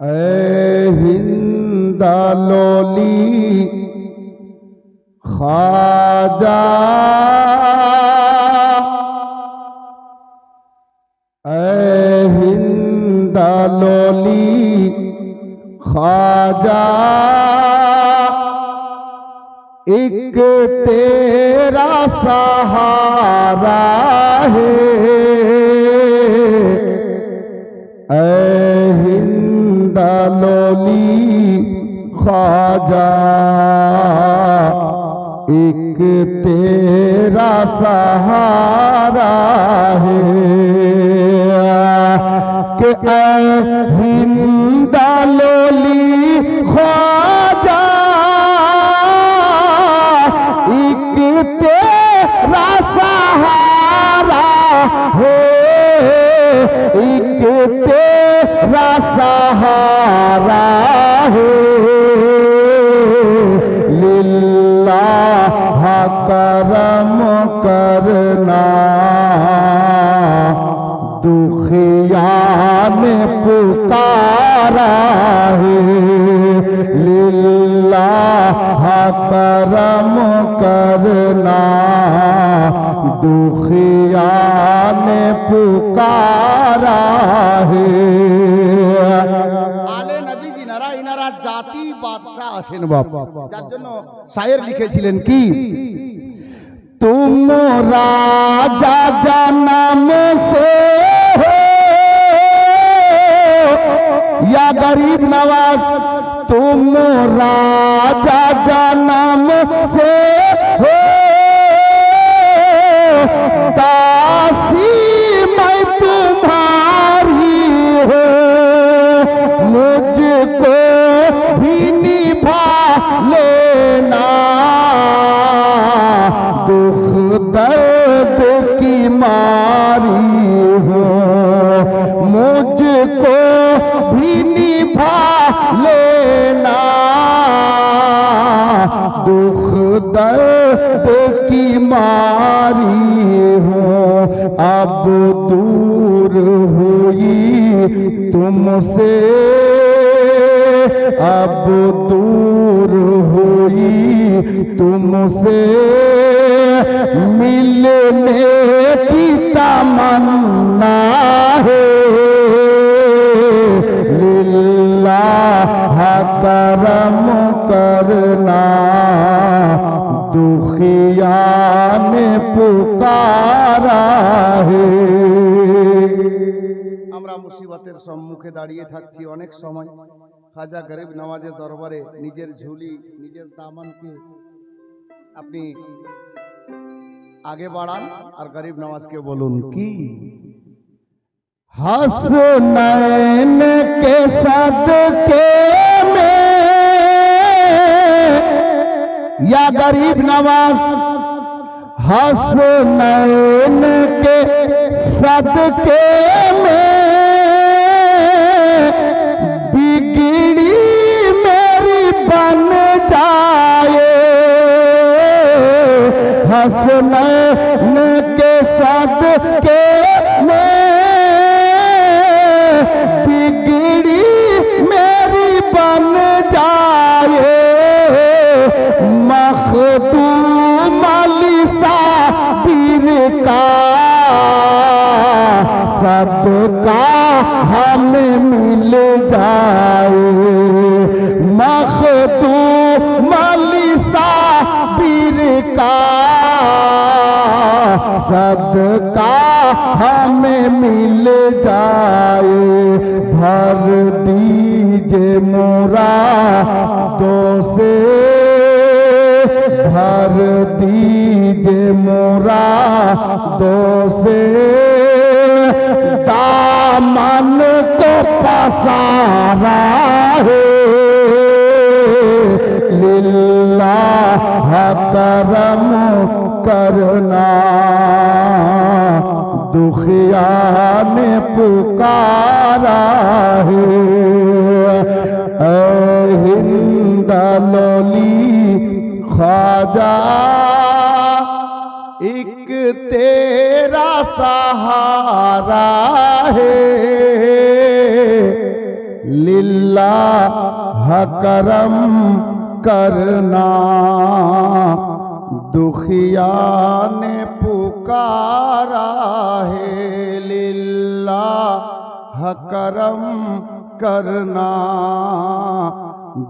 ऐ हिंदलोली ख्वाजा ऐ हिंदलोली ख्वाजा एक तेरा सहारा है। ऐ हिंदलोली ख्वाजा एक तेरा सहारा है कि ऐ हिंदलोली ख्वाजा एक तेरा सहारा है, एक तेरा सहारा है। लिल्लाह करम करना दुखिया ने पुकारा है। लिल्लाह करम करना दुखिया ने पुकारा है। আলে নবী জিনারা ইনারা জাতি বাদশা আছেন বাবা, যার জন্য শায়ের লিখেছিলেন কি, तुम राजा जन्म से हो या गरीब नवाज, तुम राजा जन्म से हो दासी मैं तुम्हारी हो, मुझको भी निभा लेना दुख दर्द की मारी हो, मुझको भी निभा लेना दुख दर्द की मारी हो। अब दूर हुई तुमसे, अब दूर हुई तुमसे मिलने की तमन्ना है। लिल्लाह करम करना दुखिया ने पुकारा है। আমরা মুসিবতের সম্মুখে দাঁড়িয়ে থাকছি অনেক সময়, খাজা গরিব নওয়াজের দরবারে নিজের ঝুলি নিজের দামানকে আপনি आगे बढ़ान और गरीब नवाज के बोलून की, हसनैन के सदके में या गरीब नवाज, हसनैन के सदके में बिगड़ी मेरी बन जाए। हसनैन के सदके में बिगड़ी मेरी बन जाए। मखदूम अली साबिर का सदका हमें मिल जाए। मखदूम अली साबिर का सदका हमें मिल जाए। भर दीजे मुरादों से, भर दीजे मुरादों से दामन को पसारा है। लिल्लाह करम करना दुखिया ने पुकारा है। ऐ हिंदलोली ख्वाजा एक तेरा सहारा है। लिल लिल्लाह करम करना, दुखिया ने पुकारा है लिल्लाह करम करना,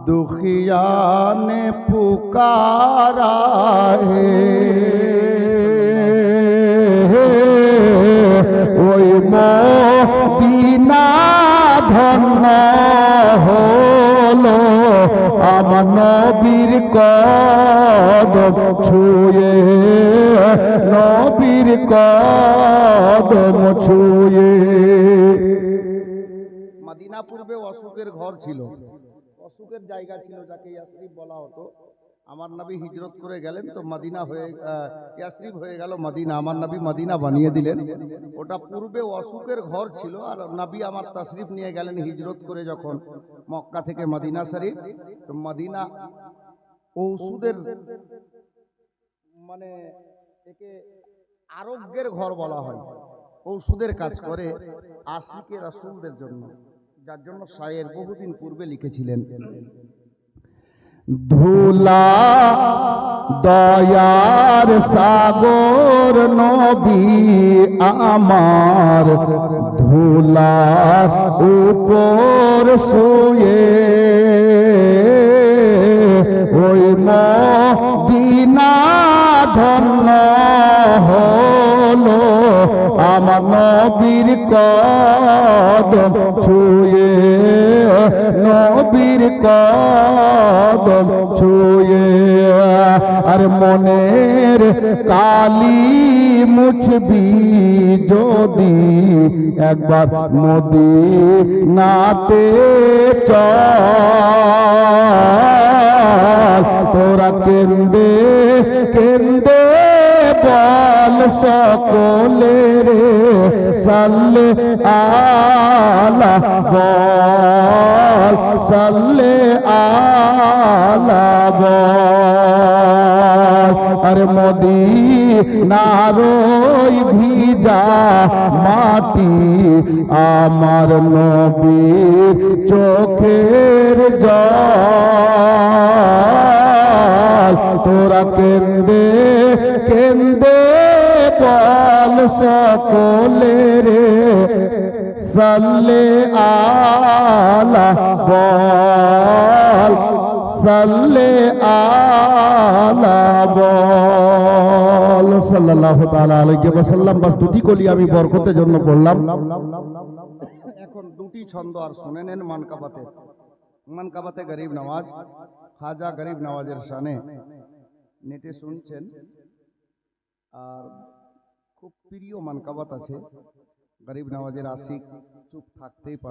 दुखिया ने पुकारा है। ওই মদিনা ধন্য হলো আমার নবীর কদম ছুঁয়ে, নবীর কদম ছুঁয়ে। মদিনা পূর্বে অশোকের ঘর ছিল, অশোকের জায়গা ছিল, যাকে ইয়াসরিব বলা হতো। আমার নবী হিজরত করে গেলেন তো মদিনা হয়ে ইয়াসরিব হয়ে গেল মদিনা। আমার নবী মদিনা বানিয়ে দিলেন। ওটা পূর্বে অশোকের ঘর ছিল, আর নবী আমার তাশরিফ নিয়ে গেলেন হিজরত করে যখন মক্কা থেকে মদিনা শরীফ। তো মদিনা ঔষধের মানে একে আরোগ্যের ঘর বলা হয়। ঔষধের কাজ করে আশিকে রাসূলদের জন্য, যার জন্য শায়ের বহুদিন পূর্বে লিখেছিলেন, ধুলা দয়ার সাগর নবী আমার, ধুলার উপর শুয়ে ওই মদিনা ধন্য হলো আমার নবীর কদম ছুঁয়ে, নবীর কদম ছুঁয়ে। আর মনের কালি মুছবি যদি একবার মদিনাতে চল, তোরা কেন্দে কেন্দে বল সকলে রে সাল্লে আলা বল, সাল্লে আলা বল। আরে মদিনার ওই ভিজা মাটি আমার নবীর চোখের জল, তোরা কেন্দে কেন্দে বল সকলে রে সাল্লে আলা বল, সাল্লে আলা বল। সাল্লাল্লাহু তাআলা আলাইহি ওয়াসাল্লাম। বাস দুটি কলি আমি বরকতের জন্য পড়লাম। এখন দুটি ছন্দ আর শুনে নেন মানকাবাতে। মানকাবাতে গরিব নওয়াজ, খাজা গরিব নওয়াজের শানে নেটে শুনছেন। আর খুব প্রিয় মানকাবাত আছে, গরিব নওয়াজের আশিক চুপ থাকতেই পারে।